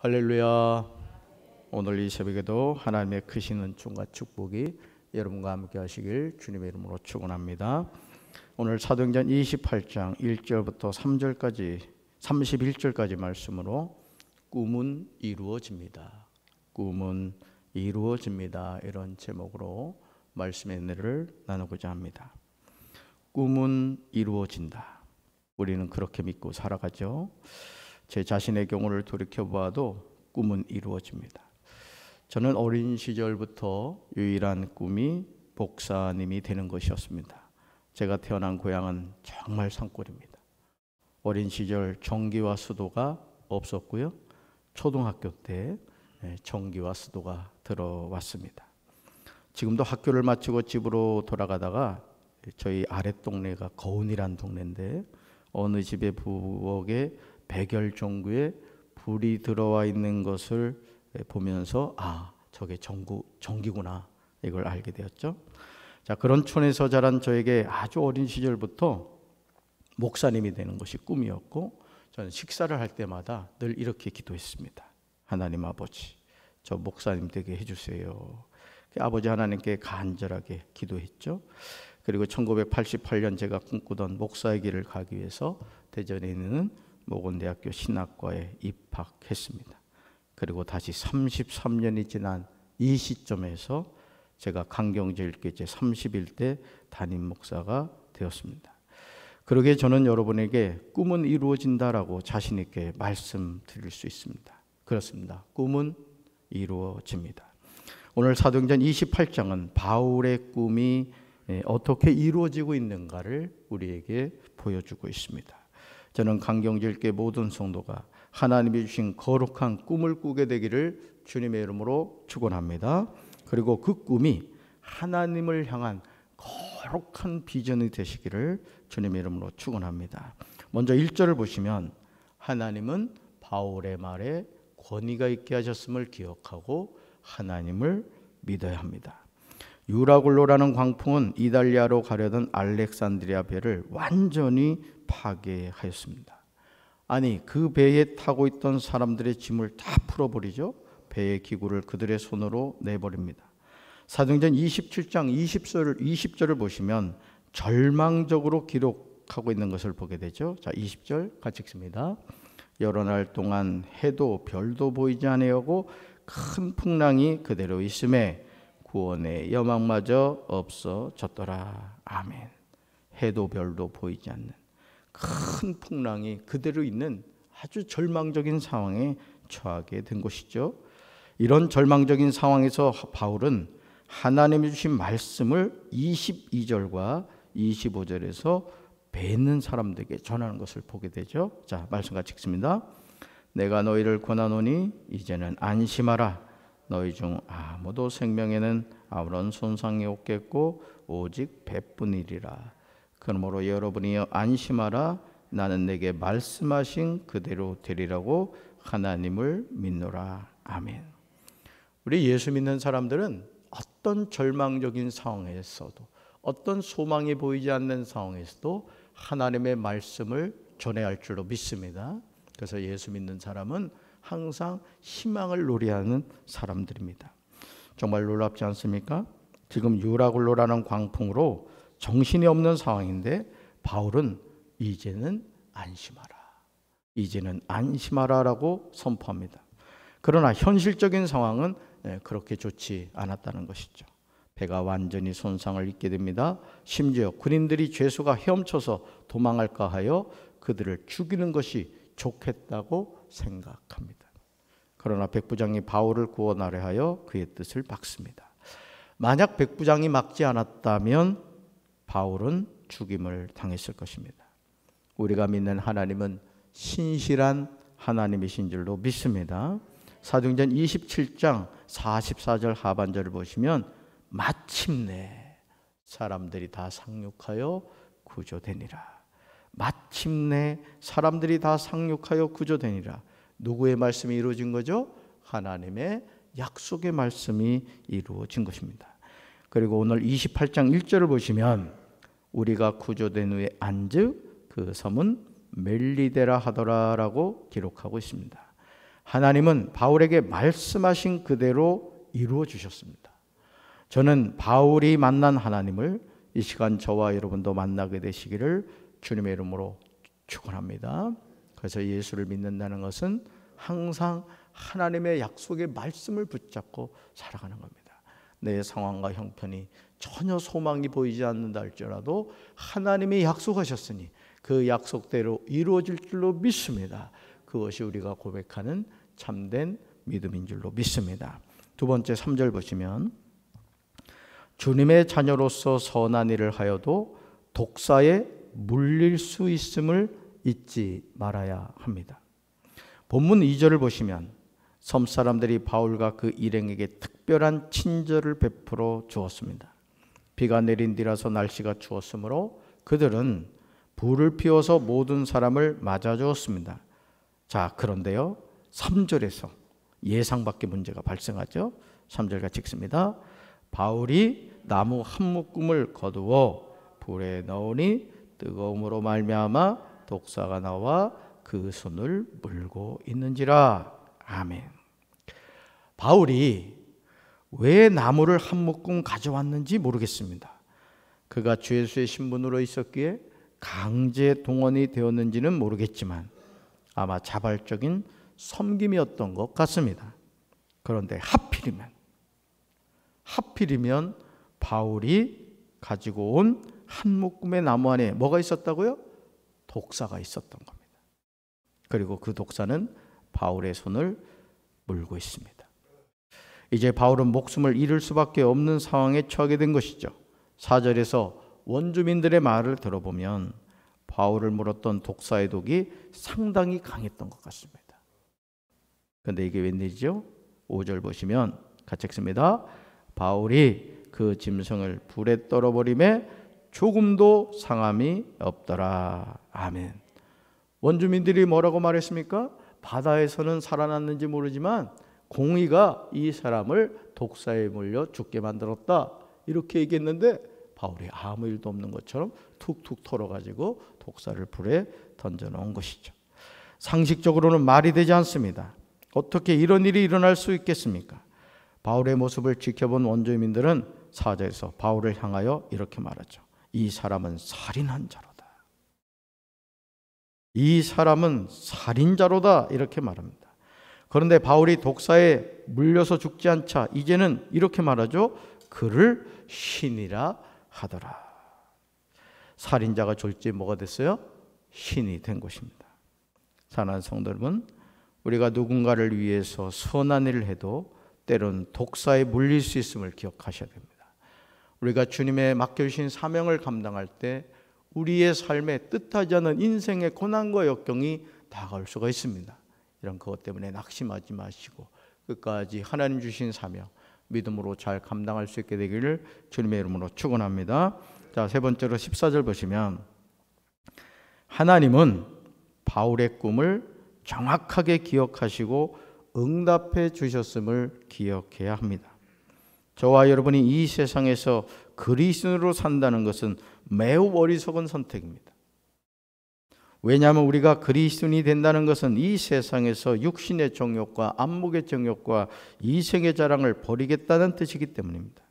할렐루야. 오늘 이 새벽에도 하나님의 크신 은총과 축복이 여러분과 함께 하시길 주님의 이름으로 축원합니다. 오늘 사도행전 28장 1절부터 3절까지 31절까지 말씀으로 꿈은 이루어집니다. 꿈은 이루어집니다. 이런 제목으로 말씀의 은혜를 나누고자 합니다. 꿈은 이루어진다. 우리는 그렇게 믿고 살아가죠. 제 자신의 경우를 돌이켜봐도 꿈은 이루어집니다. 저는 어린 시절부터 유일한 꿈이 목사님이 되는 것이었습니다. 제가 태어난 고향은 정말 산골입니다. 어린 시절 전기와 수도가 없었고요. 초등학교 때 전기와 수도가 들어왔습니다. 지금도 학교를 마치고 집으로 돌아가다가 저희 아랫동네가 거운이란 동네인데 어느 집의 부엌에 백열전구에 불이 들어와 있는 것을 보면서 저게 전기구나 이걸 알게 되었죠. 자, 그런 촌에서 자란 저에게 아주 어린 시절부터 목사님이 되는 것이 꿈이었고, 저는 식사를 할 때마다 늘 이렇게 기도했습니다. 하나님 아버지, 저 목사님 되게 해주세요. 아버지 하나님께 간절하게 기도했죠. 그리고 1988년 제가 꿈꾸던 목사의 길을 가기 위해서 대전에 있는 모건대학교 신학과에 입학했습니다. 그리고 다시 33년이 지난 이 시점에서 제가 강경제일교회 제31대 담임 목사가 되었습니다. 그러기에 저는 여러분에게 꿈은 이루어진다라고 자신 있게 말씀드릴 수 있습니다. 그렇습니다. 꿈은 이루어집니다. 오늘 사도행전 28장은 바울의 꿈이 어떻게 이루어지고 있는가를 우리에게 보여주고 있습니다. 저는 강경제일교회 모든 성도가 하나님이 주신 거룩한 꿈을 꾸게 되기를 주님의 이름으로 축원합니다. 그리고 그 꿈이 하나님을 향한 거룩한 비전이 되시기를 주님의 이름으로 축원합니다. 먼저 1절을 보시면 하나님은 바울의 말에 권위가 있게 하셨음을 기억하고 하나님을 믿어야 합니다. 유라굴로라는 광풍은 이달리아로 가려던 알렉산드리아 배를 완전히 파괴하였습니다. 아니, 그 배에 타고 있던 사람들의 짐을 다 풀어버리죠. 배의 기구를 그들의 손으로 내버립니다. 사도행전 27장 20절을 보시면 절망적으로 기록하고 있는 것을 보게 되죠. 자, 20절 같이 읽습니다. 여러 날 동안 해도 별도 보이지 아니하고 큰 풍랑이 그대로 있음에 구원의 여망마저 없어졌더라. 아멘. 해도 별도 보이지 않는 큰 풍랑이 그대로 있는 아주 절망적인 상황에 처하게 된 것이죠. 이런 절망적인 상황에서 바울은 하나님이 주신 말씀을 22절과 25절에서 뱉는 사람들에게 전하는 것을 보게 되죠. 자, 말씀 같이 읽습니다. 내가 너희를 권하노니 이제는 안심하라. 너희 중 아무도 생명에는 아무런 손상이 없겠고 오직 배뿐이리라. 그러므로 여러분이 안심하라. 나는 내게 말씀하신 그대로 되리라고 하나님을 믿노라. 아멘. 우리 예수 믿는 사람들은 어떤 절망적인 상황에서도, 어떤 소망이 보이지 않는 상황에서도 하나님의 말씀을 전해야 할 줄로 믿습니다. 그래서 예수 믿는 사람은 항상 희망을 노래하는 사람들입니다. 정말 놀랍지 않습니까? 지금 유라굴로라는 광풍으로 정신이 없는 상황인데 바울은 이제는 안심하라. 이제는 안심하라라고 선포합니다. 그러나 현실적인 상황은 그렇게 좋지 않았다는 것이죠. 배가 완전히 손상을 입게 됩니다. 심지어 군인들이 죄수가 헤엄쳐서 도망할까 하여 그들을 죽이는 것이 좋겠다고 생각합니다. 그러나 백부장이 바울을 구원하려 하여 그의 뜻을 막습니다. 만약 백부장이 막지 않았다면 바울은 죽임을 당했을 것입니다. 우리가 믿는 하나님은 신실한 하나님이신 줄로 믿습니다. 사도행전 27장 44절 하반절을 보시면 마침내 사람들이 다 상륙하여 구조되니라. 마침내 사람들이 다 상륙하여 구조되니라. 누구의 말씀이 이루어진 거죠? 하나님의 약속의 말씀이 이루어진 것입니다. 그리고 오늘 28장 1절을 보시면 우리가 구조된 후에 안즉 그 섬은 멜리데라 하더라라고 기록하고 있습니다. 하나님은 바울에게 말씀하신 그대로 이루어 주셨습니다. 저는 바울이 만난 하나님을 이 시간 저와 여러분도 만나게 되시기를 주님의 이름으로 축원합니다. 그래서 예수를 믿는다는 것은 항상 하나님의 약속의 말씀을 붙잡고 살아가는 겁니다. 내 상황과 형편이 전혀 소망이 보이지 않는다 할지라도 하나님이 약속하셨으니 그 약속대로 이루어질 줄로 믿습니다. 그것이 우리가 고백하는 참된 믿음인 줄로 믿습니다. 두 번째 3절 보시면 주님의 자녀로서 선한 일을 하여도 독사에 물릴 수 있음을 잊지 말아야 합니다. 본문 2절을 보시면 섬 사람들이 바울과 그 일행에게 특별한 친절을 베풀어 주었습니다. 비가 내린 뒤라서 날씨가 추웠으므로 그들은 불을 피워서 모든 사람을 맞아 주었습니다. 자, 그런데요 3절에서 예상 밖의 문제가 발생하죠. 3절 같이 읽습니다. 바울이 나무 한 묶음을 거두어 불에 넣으니 뜨거움으로 말미암아 독사가 나와 그 손을 물고 있는지라. 아멘. 바울이 왜 나무를 한 묶음 가져왔는지 모르겠습니다. 그가 주 예수의 신분으로 있었기에 강제 동원이 되었는지는 모르겠지만 아마 자발적인 섬김이었던 것 같습니다. 그런데 하필이면 바울이 가지고 온 한 묶음의 나무 안에 뭐가 있었다고요? 독사가 있었던 겁니다. 그리고 그 독사는 바울의 손을 물고 있습니다. 이제 바울은 목숨을 잃을 수밖에 없는 상황에 처하게 된 것이죠. 4절에서 원주민들의 말을 들어보면 바울을 물었던 독사의 독이 상당히 강했던 것 같습니다. 그런데 이게 웬일이죠? 5절 보시면 같이 읽습니다. 바울이 그 짐승을 불에 떨어버림에 조금도 상함이 없더라. 아멘. 원주민들이 뭐라고 말했습니까? 바다에서는 살아났는지 모르지만 공의가 이 사람을 독사에 물려 죽게 만들었다. 이렇게 얘기했는데 바울이 아무 일도 없는 것처럼 툭툭 털어가지고 독사를 불에 던져놓은 것이죠. 상식적으로는 말이 되지 않습니다. 어떻게 이런 일이 일어날 수 있겠습니까? 바울의 모습을 지켜본 원주민들은 4절에서 바울을 향하여 이렇게 말하죠. 이 사람은 살인한 자로다. 이 사람은 살인자로다. 이렇게 말합니다. 그런데 바울이 독사에 물려서 죽지 않자 이제는 이렇게 말하죠. 그를 신이라 하더라. 살인자가 졸지 뭐가 됐어요? 신이 된 것입니다. 사랑하는 성도 여러분, 우리가 누군가를 위해서 선한 일을 해도 때로는 독사에 물릴 수 있음을 기억하셔야 됩니다. 우리가 주님의 맡겨주신 사명을 감당할 때 우리의 삶에 뜻하지 않은 인생의 고난과 역경이 다가올 수가 있습니다. 이런 그것 때문에 낙심하지 마시고 끝까지 하나님 주신 사명 믿음으로 잘 감당할 수 있게 되기를 주님의 이름으로 축원합니다. 자, 세 번째로 14절 보시면 하나님은 바울의 꿈을 정확하게 기억하시고 응답해 주셨음을 기억해야 합니다. 저와 여러분이 이 세상에서 그리스도인으로 산다는 것은 매우 어리석은 선택입니다. 왜냐하면 우리가 그리스도인이 된다는 것은 이 세상에서 육신의 정욕과 안목의 정욕과 이생의 자랑을 버리겠다는 뜻이기 때문입니다.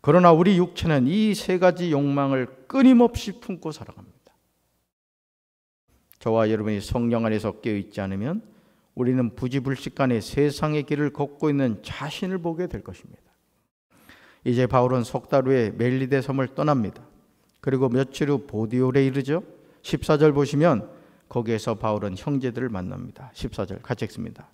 그러나 우리 육체는 이 세 가지 욕망을 끊임없이 품고 살아갑니다. 저와 여러분이 성령 안에서 깨어있지 않으면 우리는 부지불식간에 세상의 길을 걷고 있는 자신을 보게 될 것입니다. 이제 바울은 석 달 후에 멜리데 섬을 떠납니다. 그리고 며칠 후 보디올에 이르죠. 14절 보시면 거기에서 바울은 형제들을 만납니다. 14절 같이 읽습니다.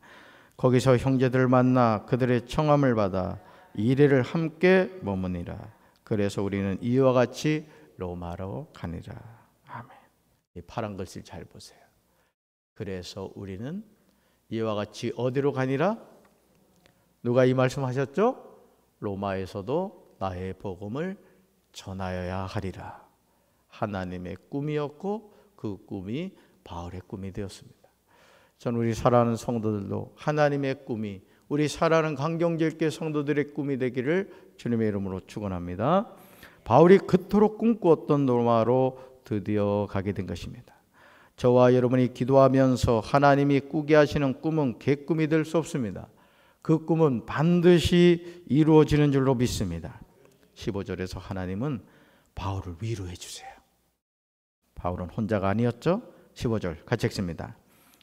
거기서 형제들을 만나 그들의 청함을 받아 이래를 함께 머무니라. 그래서 우리는 이와 같이 로마로 가니라. 아멘. 이 파란 글씨를 잘 보세요. 그래서 우리는 이와 같이 어디로 가니라? 누가 이 말씀하셨죠? 로마에서도 나의 복음을 전하여야 하리라. 하나님의 꿈이었고 그 꿈이 바울의 꿈이 되었습니다. 저는 우리 사랑하는 성도들도 하나님의 꿈이 우리 사랑하는 강경제일교회 성도들의 꿈이 되기를 주님의 이름으로 축원합니다. 바울이 그토록 꿈꾸었던 로마로 드디어 가게 된 것입니다. 저와 여러분이 기도하면서 하나님이 꾸게 하시는 꿈은 개꿈이 될 수 없습니다. 그 꿈은 반드시 이루어지는 줄로 믿습니다. 15절에서 하나님은 바울을 위로해 주세요. 바울은 혼자가 아니었죠. 15절 같이 읽습니다.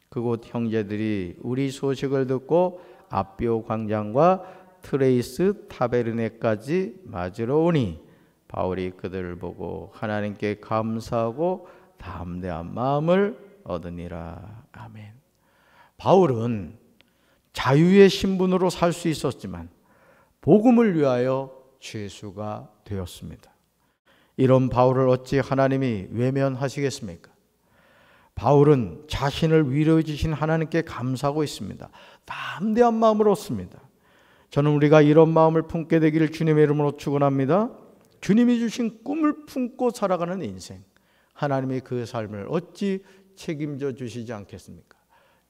그곳 형제들이 우리 소식을 듣고 아비오 광장과 트레이스 타베르네까지 맞으러 오니 바울이 그들을 보고 하나님께 감사하고 담대한 마음을 얻으니라. 아멘. 바울은 자유의 신분으로 살 수 있었지만 복음을 위하여 죄수가 되었습니다. 이런 바울을 어찌 하나님이 외면하시겠습니까? 바울은 자신을 위로해 주신 하나님께 감사하고 있습니다. 담대한 마음을 얻습니다. 저는 우리가 이런 마음을 품게 되기를 주님의 이름으로 축원합니다. 주님이 주신 꿈을 품고 살아가는 인생, 하나님이 그 삶을 어찌 책임져 주시지 않겠습니까?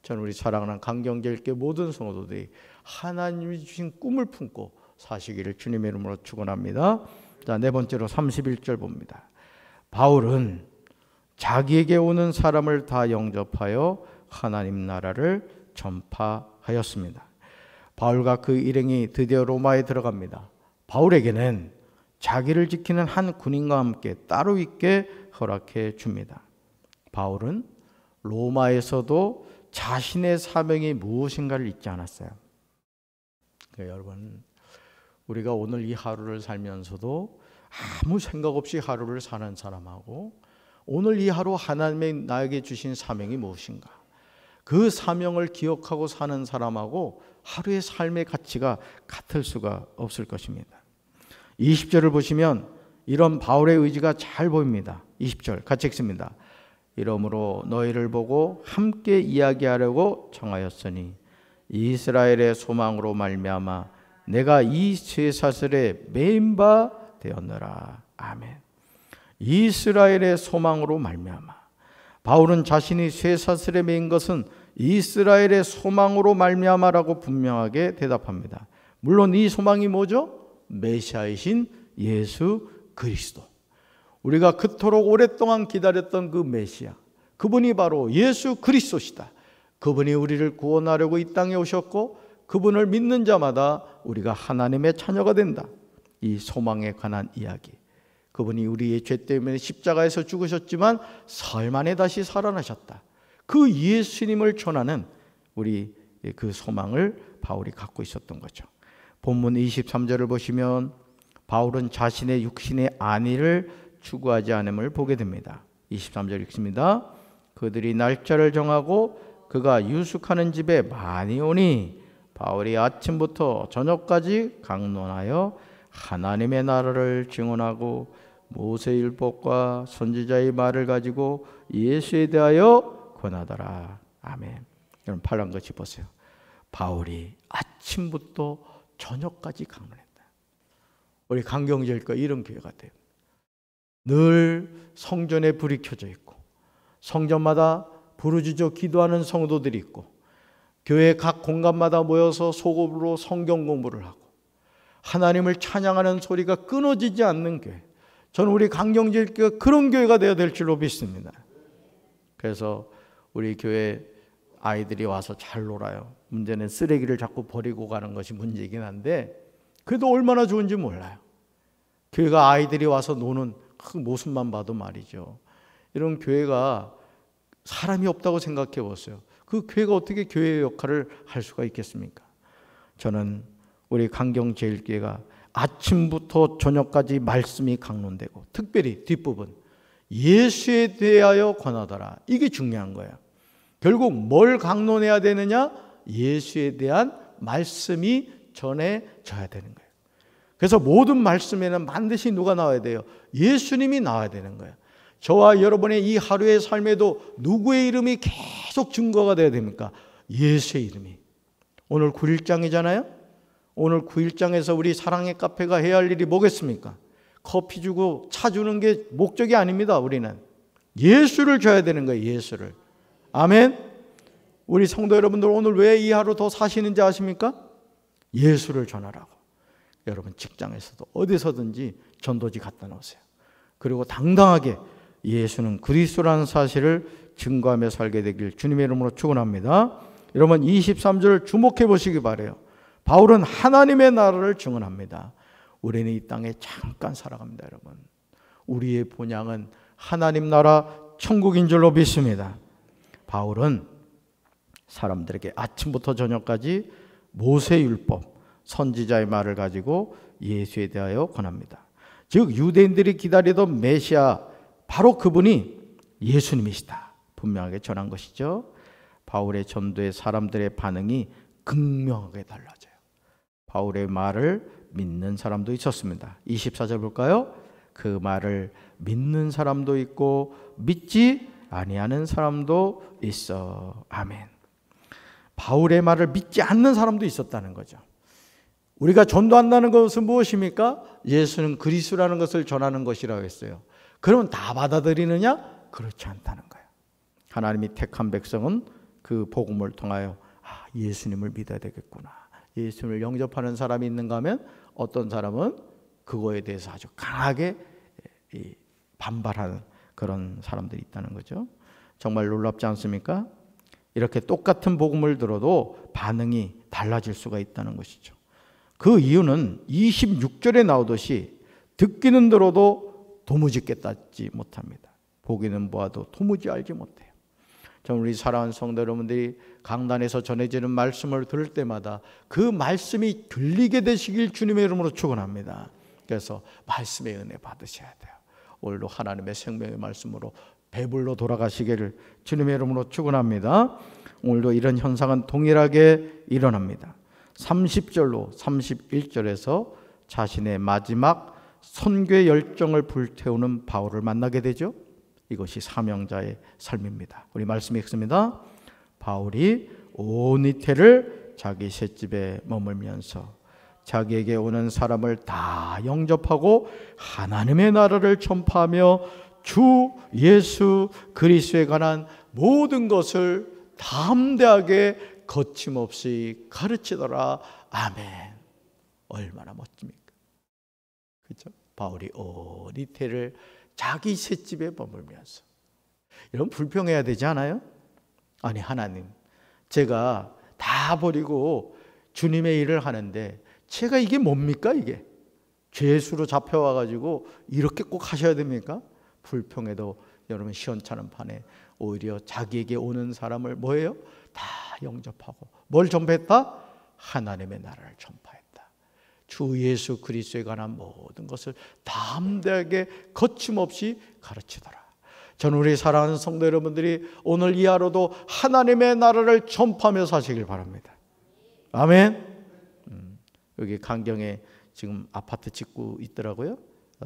저는 우리 사랑하는 강경제일교회 모든 성도들이 하나님이 주신 꿈을 품고 사시기를 주님의 이름으로 축원합니다. 자, 네 번째로 31절 봅니다. 바울은 자기에게 오는 사람을 다 영접하여 하나님 나라를 전파하였습니다. 바울과 그 일행이 드디어 로마에 들어갑니다. 바울에게는 자기를 지키는 한 군인과 함께 따로 있게 허락해 줍니다. 바울은 로마에서도 자신의 사명이 무엇인가를 잊지 않았어요. 여러분, 우리가 오늘 이 하루를 살면서도 아무 생각 없이 하루를 사는 사람하고 오늘 이 하루 하나님이 나에게 주신 사명이 무엇인가, 그 사명을 기억하고 사는 사람하고 하루의 삶의 가치가 같을 수가 없을 것입니다. 20절을 보시면 이런 바울의 의지가 잘 보입니다. 20절 같이 읽습니다. 이러므로 너희를 보고 함께 이야기하려고 청하였으니 이스라엘의 소망으로 말미암아 내가 이 쇠사슬에 매인 바 되었노라. 아멘. 이스라엘의 소망으로 말미암아. 바울은 자신이 쇠사슬에 매인 것은 이스라엘의 소망으로 말미암아라고 분명하게 대답합니다. 물론 이 소망이 뭐죠? 메시아이신 예수 그리스도. 우리가 그토록 오랫동안 기다렸던 그 메시아, 그분이 바로 예수 그리스도시다. 그분이 우리를 구원하려고 이 땅에 오셨고 그분을 믿는 자마다 우리가 하나님의 자녀가 된다. 이 소망에 관한 이야기. 그분이 우리의 죄 때문에 십자가에서 죽으셨지만 사흘 만에 다시 살아나셨다. 그 예수님을 전하는 우리 그 소망을 바울이 갖고 있었던 거죠. 본문 23절을 보시면 바울은 자신의 육신의 안위를 추구하지 않음을 보게 됩니다. 23절 읽습니다. 그들이 날짜를 정하고 그가 유숙하는 집에 많이 오니 바울이 아침부터 저녁까지 강론하여 하나님의 나라를 증언하고 모세율법과 선지자의 말을 가지고 예수에 대하여 권하더라. 아멘. 여러분 팔란 것이 보세요. 바울이 아침부터 저녁까지 강론했다. 우리 강경제일과 이런 교회가 돼요. 늘 성전에 불이 켜져 있고 성전마다 부르짖어 기도하는 성도들이 있고 교회 각 공간마다 모여서 소급으로 성경 공부를 하고 하나님을 찬양하는 소리가 끊어지지 않는 교회. 저는 우리 강경제일교회가 그런 교회가 되어야 될 줄로 믿습니다. 그래서 우리 교회 아이들이 와서 잘 놀아요. 문제는 쓰레기를 자꾸 버리고 가는 것이 문제이긴 한데 그래도 얼마나 좋은지 몰라요. 교회가 아이들이 와서 노는 그 모습만 봐도 말이죠. 이런 교회가 사람이 없다고 생각해 보세요. 그 교회가 어떻게 교회의 역할을 할 수가 있겠습니까? 저는 우리 강경제일교회가 아침부터 저녁까지 말씀이 강론되고 특별히 뒷부분 예수에 대하여 권하더라. 이게 중요한 거예요. 결국 뭘 강론해야 되느냐? 예수에 대한 말씀이 전해져야 되는 거예요. 그래서 모든 말씀에는 반드시 누가 나와야 돼요? 예수님이 나와야 되는 거예요. 저와 여러분의 이 하루의 삶에도 누구의 이름이 계속 증거가 돼야 됩니까? 예수의 이름이. 오늘 9일장이잖아요. 오늘 9일장에서 우리 사랑의 카페가 해야 할 일이 뭐겠습니까? 커피 주고 차 주는 게 목적이 아닙니다. 우리는 예수를 줘야 되는 거예요. 예수를. 아멘. 우리 성도 여러분들 오늘 왜 이 하루 더 사시는지 아십니까? 예수를 전하라고. 여러분 직장에서도 어디서든지 전도지 갖다 놓으세요. 그리고 당당하게 예수는 그리스도라는 사실을 증거하며 살게 되길 주님의 이름으로 축원합니다. 여러분 23절을 주목해 보시기 바라요. 바울은 하나님의 나라를 증언합니다. 우리는 이 땅에 잠깐 살아갑니다. 여러분, 우리의 본향은 하나님 나라 천국인 줄로 믿습니다. 바울은 사람들에게 아침부터 저녁까지 모세율법, 선지자의 말을 가지고 예수에 대하여 권합니다. 즉 유대인들이 기다리던 메시아, 바로 그분이 예수님이시다 분명하게 전한 것이죠. 바울의 전도에 사람들의 반응이 극명하게 달라져요. 바울의 말을 믿는 사람도 있었습니다. 24절 볼까요? 그 말을 믿는 사람도 있고 믿지 아니하는 사람도 있어. 아멘. 바울의 말을 믿지 않는 사람도 있었다는 거죠. 우리가 전도한다는 것은 무엇입니까? 예수는 그리스도라는 것을 전하는 것이라고 했어요. 그러면 다 받아들이느냐? 그렇지 않다는 거예요. 하나님이 택한 백성은 그 복음을 통하여 예수님을 믿어야 되겠구나, 예수님을 영접하는 사람이 있는가 하면 어떤 사람은 그거에 대해서 아주 강하게 반발하는 그런 사람들이 있다는 거죠. 정말 놀랍지 않습니까? 이렇게 똑같은 복음을 들어도 반응이 달라질 수가 있다는 것이죠. 그 이유는 26절에 나오듯이 듣기는 들어도 도무지 깨닫지 못합니다. 보기는 보아도 도무지 알지 못해요. 저는 우리 사랑하는 성도 여러분들이 강단에서 전해지는 말씀을 들을 때마다 그 말씀이 들리게 되시길 주님의 이름으로 축원합니다. 그래서 말씀의 은혜 받으셔야 돼요. 오늘도 하나님의 생명의 말씀으로 배불러 돌아가시기를 주님의 이름으로 축원합니다. 오늘도 이런 현상은 동일하게 일어납니다. 30절로 31절에서 자신의 마지막 선교의 열정을 불태우는 바울을 만나게 되죠. 이것이 사명자의 삶입니다. 우리 말씀 읽습니다. 바울이 온 이태를 자기 셋집에 머물면서 자기에게 오는 사람을 다 영접하고 하나님의 나라를 전파하며 주 예수 그리스도에 관한 모든 것을 담대하게 거침없이 가르치더라. 아멘. 얼마나 멋집니까? 그렇죠? 바울이 온 이태를 자기 셋집에 머물면서. 여러분 불평해야 되지 않아요? 아니 하나님, 제가 다 버리고 주님의 일을 하는데 제가 이게 뭡니까? 이게 죄수로 잡혀와가지고 이렇게 꼭 하셔야 됩니까? 불평해도 여러분 시원찮은 판에 오히려 자기에게 오는 사람을 뭐예요? 다 영접하고 뭘 전파했다? 하나님의 나라를 전파했다. 주 예수 그리스도에 관한 모든 것을 담대하게 거침없이 가르치더라. 저는 우리 사랑하는 성도 여러분들이 오늘 이 하루도 하나님의 나라를 전파하며 사시길 바랍니다. 아멘. 여기 강경에 지금 아파트 짓고 있더라고요.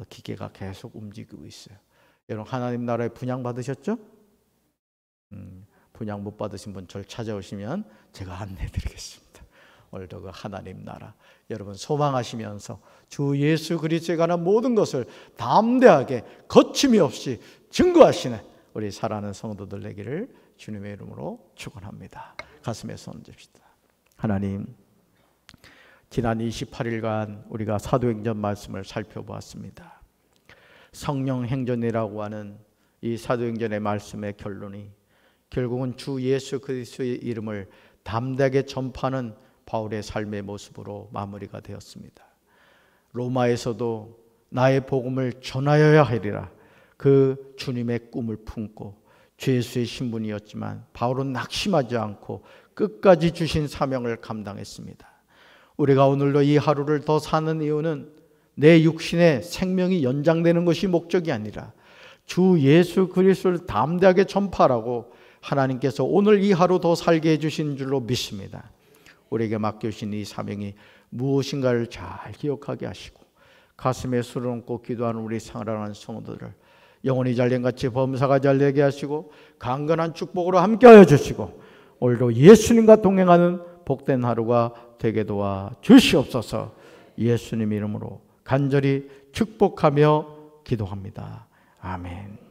기계가 계속 움직이고 있어요. 여러분 하나님 나라에 분양 받으셨죠? 분양 못 받으신 분 저를 찾아오시면 제가 안내해 드리겠습니다. 오늘도 그 하나님 나라 여러분 소망하시면서 주 예수 그리스도에 관한 모든 것을 담대하게 거침이 없이 증거하시는 우리 사랑하는 성도들 되기를 주님의 이름으로 축원합니다. 가슴에 손 얹읍시다. 하나님, 지난 28일간 우리가 사도행전 말씀을 살펴보았습니다. 성령 행전이라고 하는 이 사도행전의 말씀의 결론이 결국은 주 예수 그리스도의 이름을 담대하게 전파하는 바울의 삶의 모습으로 마무리가 되었습니다. 로마에서도 나의 복음을 전하여야 하리라 그 주님의 꿈을 품고 죄수의 신분이었지만 바울은 낙심하지 않고 끝까지 주신 사명을 감당했습니다. 우리가 오늘도 이 하루를 더 사는 이유는 내 육신의 생명이 연장되는 것이 목적이 아니라 주 예수 그리스도를 담대하게 전파하라고 하나님께서 오늘 이 하루 더 살게 해주신 줄로 믿습니다. 우리에게 맡겨주신 이 사명이 무엇인가를 잘 기억하게 하시고 가슴에 술을 얹고 기도하는 우리 사랑하는 성도들을 영혼이 잘된같이 범사가 잘되게 하시고 강건한 축복으로 함께하여 주시고 오늘도 예수님과 동행하는 복된 하루가 되게 도와 주시옵소서. 예수님 이름으로 간절히 축복하며 기도합니다. 아멘.